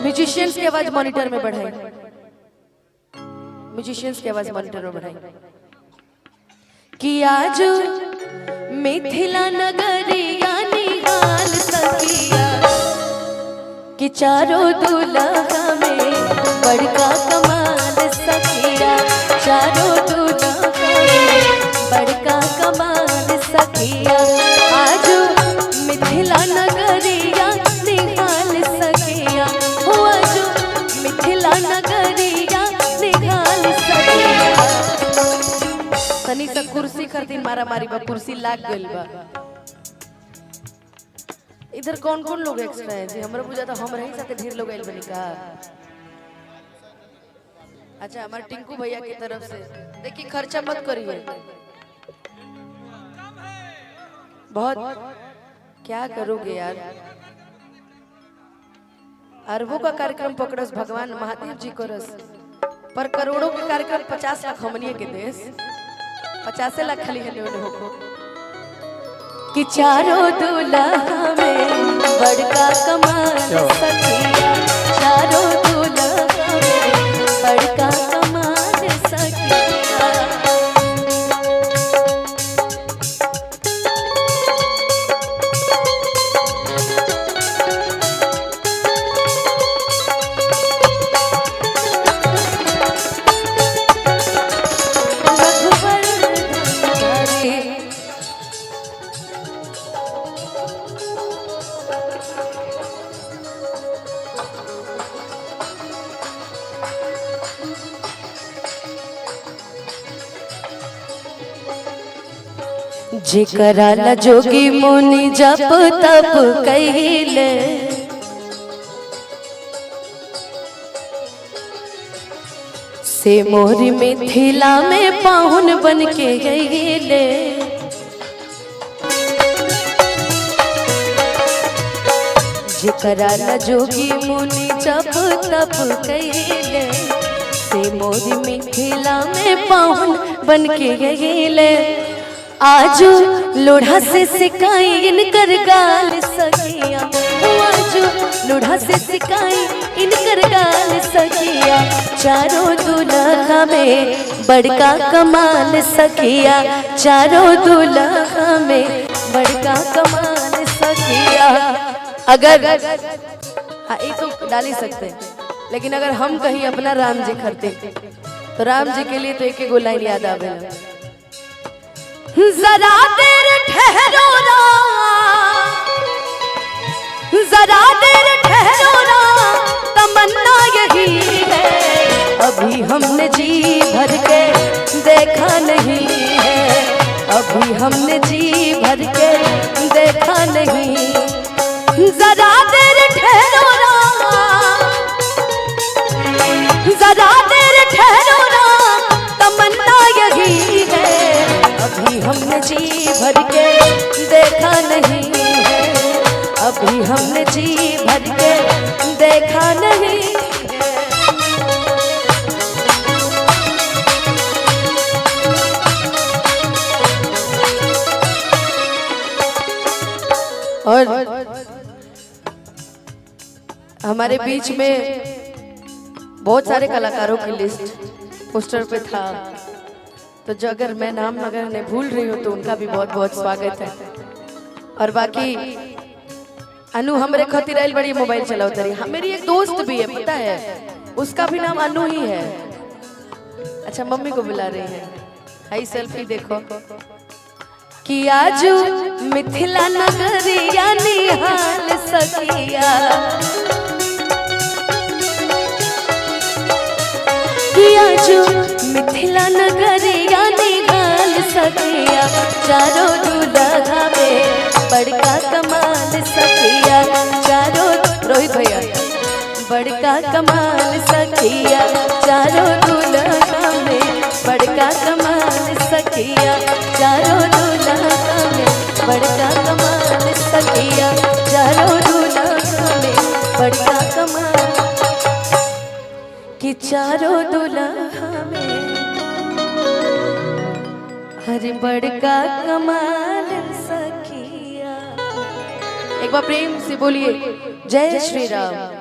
Musicians की आवाज monitor में बढ़ाई, म्यूजिशियंस की आवाज मॉनिटर में बढ़ाई। कि आज मिथिला नगरिया निहाल सखिया कि चारों दुल्हा में बड़का कमाल सखिया, चारों दुल्हा में बड़का कमाल सखिया। आज मिथिला नगरिया निहाल सखिया, हो आज मिथिला नगरिया निहाल सखिया। तनी सा कुर्सी खरीदी मारा मारी बा, कुर्सी लाग गइल बा। इधर कौन कौन लोग एक्स्ट्रा है जी? हमरा बुझा था हम रही साथे ढेर लोग आइल बनी का। अच्छा हमारे टिंकू भैया की तरफ से देखिए, खर्चा मत करिए बहुत, क्या करोगे यार। अरबों का कार्यक्रम पकड़स भगवान महादेव जी को रस, पर करोड़ों के कार्यक्रम 50 लाख हमनिए के देश, 50 लाख खाली है होको। कि चारों दुल्हा में बड़का कमाल सखिया, चारों दुल्हा में बड़का कमाल सखिया। जेकरा ला जोगी मुनि जप तप कइले, से मोरी मिथिला में पाहुन बन के गइले। जेकरा ला जोगी मुनि जप तप कइले, से मोरी मिथिला में पाहुन बन के गइले। आज लोढ़ा से सिकाई इनकर गाल सखिया, आज लोढ़ा से सिकाई इनकर गाल सखिया। चारों दुल्हा में बड़का कमाल सखिया, चारों दुल्हा में बड़का कमाल सखिया। अगर हाँ ये तो डाल ही सकते हैं, लेकिन अगर हम कहीं अपना राम जी करते तो राम जी के लिए तो एक एक लाइन याद आवे। जरा देर ठहरो ना, जरा देर ठहरो ना, तमन्ना यही है। अभी हमने जी भर के देखा नहीं है, अभी हमने जी भर के देखा नहीं। जरा देर ठहरो ना, जरा देर ठहरो ना, तमन्ना यही है। अभी हमने जी भर के देखा नहीं है, अभी हमने जी भर के देखा नहीं है। और हमारे बीच में बहुत सारे कलाकारों की लिस्ट पोस्टर पे था, तो जो अगर मैं नाम अगर नहीं भूल रही हूँ तो उनका भी बहुत बहुत स्वागत है। और बाकी अनु हमरे खातिर आइल बड़ी मोबाइल चलाओ तरी, मेरी एक दोस्त भी है पता है, उसका भी नाम अनु ही है। अच्छा मम्मी को बुला रही है, हाई सेल्फी देखो। कि आज मिथिला नगरिया निहाल सखिया, कि आज मिथिला नगरिया निहाल सखिया। चारों दुल्हा में बड़का कमाल सखिया, चारों रोहित भैया बड़का कमाल सखिया। चारों दुल्हा में बड़का कमाल सखिया, चारों दुल्हा में बड़का कमाल सखिया, चारों दुल्हा में बड़का कमाल। कि चारों दुल्हा में हर बड़का कमाल सखिया। एक बार प्रेम से बोलिए जय श्री राम।